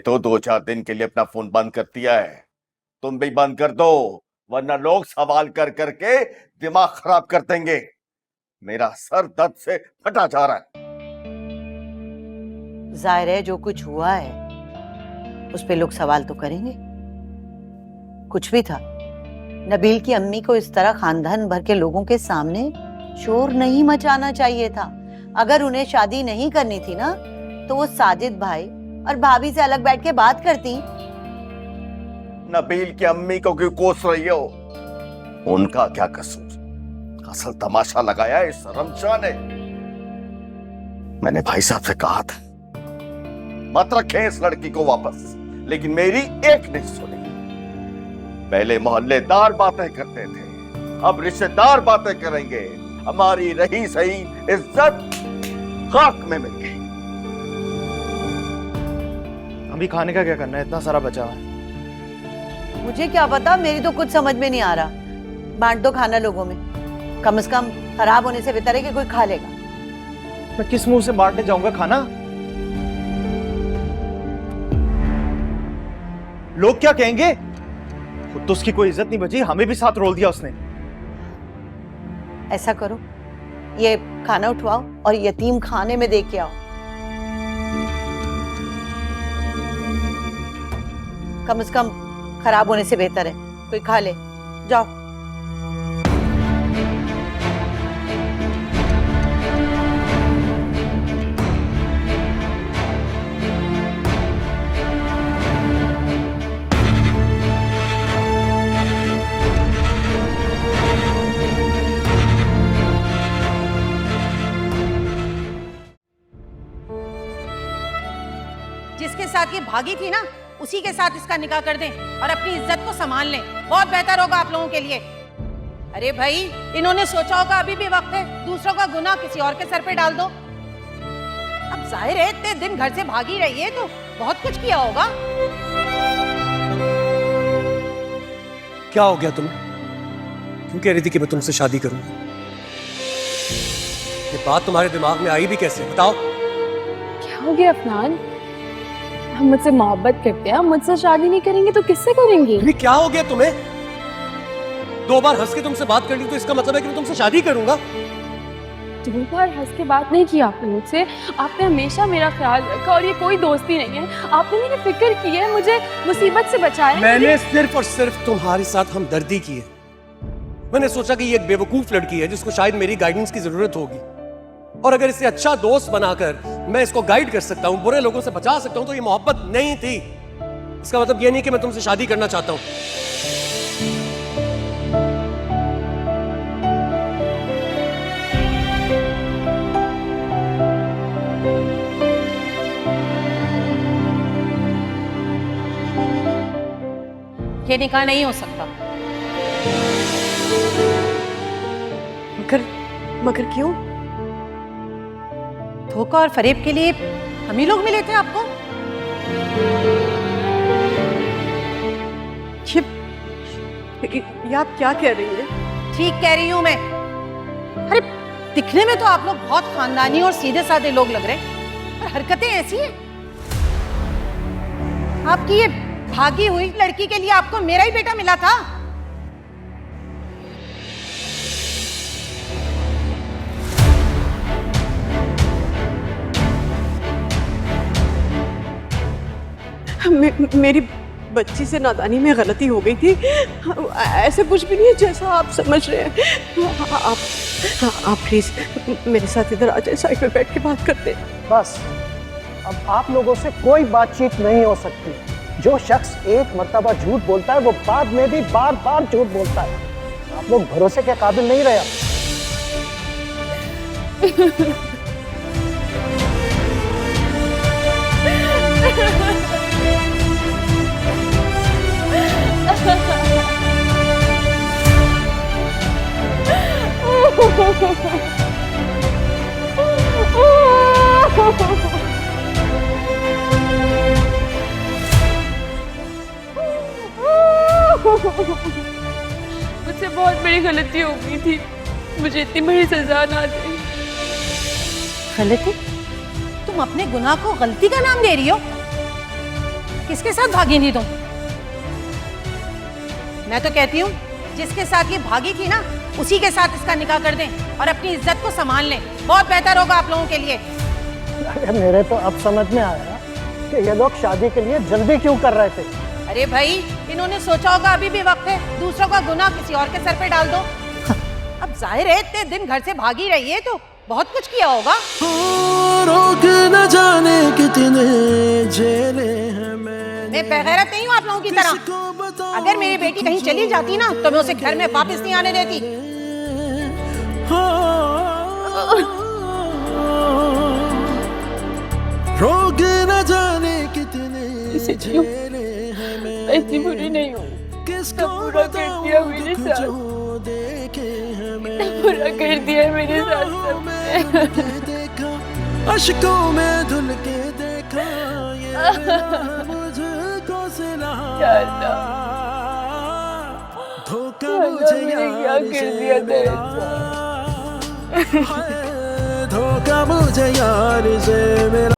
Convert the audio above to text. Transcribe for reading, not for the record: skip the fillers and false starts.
तो 2-4 दिन के लिए अपना फोन बंद कर दिया है, तुम भी बंद कर दो, वरना लोग सवाल कर करके दिमाग खराब कर देंगे। मेरा सर दर्द से फटा जा रहा है। जाहिर है जो कुछ हुआ है उस पे लोग सवाल तो करेंगे। कुछ भी था, नबील की अम्मी को इस तरह खानदान भर के लोगों के सामने शोर नहीं मचाना चाहिए था। अगर उन्हें शादी नहीं करनी थी ना तो वो साजिद भाई और भाभी से अलग बैठ के बात करती। नबील की अम्मी को क्यों कोस रही हो? उनका क्या कसूर? असल तमाशा लगाया है इस रमशा ने। मैंने भाई साहब से कहा था मत रखें इस लड़की को वापस, लेकिन मेरी एक नहीं सुनी। पहले मोहल्लेदार बातें करते थे, अब रिश्तेदार बातें करेंगे। हमारी रही सही इज्जत खाक में मिल गई। अभी खाने का क्या करना है? इतना सारा बचा हुआ है। मुझे क्या पता, मेरी तो कुछ समझ में नहीं आ रहा। बांट दो खाना लोगों में, कम से कम खराब होने से बेहतर है कि कोई खा लेगा। मैं किस मुंह से बांटने जाऊंगा खाना? लोग क्या कहेंगे? खुद तो उसकी कोई इज्जत नहीं बची, हमें भी साथ रोल दिया उसने। ऐसा करो, ये खाना उठवाओ और यतीम खाने में दे के आओ। कम से कम खराब होने से बेहतर है कोई खा ले। जाओ। जिसके साथ ये भागी थी ना, उसी के साथ इसका निकाह कर दें और अपनी इज्जत को संभाल लें। बहुत बेहतर होगा आप लोगों के लिए। अरे भाई, इन्होंने सोचा होगा अभी भी वक्त है, दूसरों का गुनाह किसी और के सर पे डाल दो। अब जाहिर है इतने दिन घर से भागी रही है तो बहुत कुछ किया होगा। क्या हो गया तुम्हें? क्यों कह रही थी कि मैं तुमसे शादी करूंगा? ये बात तुम्हारे दिमाग में आई भी कैसे, बताओ? क्या हो गया अफनान? हम मुझसे मोहब्बत करते हैं, हम मुझसे शादी नहीं करेंगे तो किससे करेंगे? अरे क्या हो गया तुम्हें? 2 बार हंस के तुमसे बात कर ली तो इसका मतलब है कि मैं तुमसे शादी करूंगा? 2 बार हंस के बात नहीं की आपने मुझसे। आपने हमेशा मेरा ख्याल रखा और ये कोई दोस्ती नहीं है। आपने मेरी फिक्र की है, मुझे मुसीबत से बचाया। मैंने सिर्फ और सिर्फ तुम्हारे साथ हमदर्दी की है। मैंने सोचा कि ये एक बेवकूफ लड़की है जिसको शायद मेरी गाइडेंस की जरूरत होगी, और अगर इसे अच्छा दोस्त बनाकर मैं इसको गाइड कर सकता हूं, बुरे लोगों से बचा सकता हूं, तो ये मोहब्बत नहीं थी। इसका मतलब ये नहीं कि मैं तुमसे शादी करना चाहता हूं। ये निकाह नहीं हो सकता। मगर क्यों? धोखा और फरेब के लिए हम ही लोग मिले थे आपको। ये आप क्या कह रही है? ठीक कह रही हूं मैं। अरे दिखने में तो आप लोग बहुत खानदानी और सीधे साधे लोग लग रहे हैं, पर हरकतें ऐसी हैं। आपकी ये भागी हुई लड़की के लिए आपको मेरा ही बेटा मिला था। मेरी बच्ची से नादानी में गलती हो गई थी। ऐसे कुछ भी नहीं है जैसा आप समझ रहे हैं। आप प्लीज मेरे साथ इधर आ जाए, साइड पे बैठ के बात करते हैं। बस अब आप लोगों से कोई बातचीत नहीं हो सकती। जो शख्स एक मर्तबा झूठ बोलता है वो बाद में भी बार बार झूठ बोलता है। आप लोग भरोसे के काबिल नहीं रहे। मुझसे बहुत बड़ी गलती हो गई थी, मुझे इतनी बड़ी सजा ना दे। गलती? तुम अपने गुनाह को गलती का नाम दे रही हो? किसके साथ भागी थी तुम? मैं तो कहती हूँ जिसके साथ ये भागी थी ना उसी के साथ इसका निकाह कर दें और अपनी इज्जत को संभाल लें। बहुत बेहतर होगा आप लोगों के लिए। अरे मेरे तो अब समझ में आया कि ये लोग शादी के लिए जल्दी क्यों कर रहे थे। अरे भाई इन्होंने सोचा होगा अभी भी वक्त है, दूसरों का गुनाह किसी और के सर पे डाल दो। अब जाहिर है इतने दिन घर से भागी रही है तो बहुत कुछ किया होगा। रोक न जाने कितने झेले हैं मैं बेगैरत नहीं हूँ आप लोगों की तरह। अगर मेरी बेटी कहीं चली जाती ना तो मैं उसे घर में वापस नहीं आने देती। रोक न जाने कितने झेले हैं ऐसी बुरी नहीं हूँ। किसको पूरा कर दिया मेरे साथ। जो देखे हैं पूरा कर दिया मेरे साथ सबने। देखा अश्कों में धुल के देखा ये मुझको सिला धोखा मुझे यार कर दिया धोखा मुझे यार से मेरा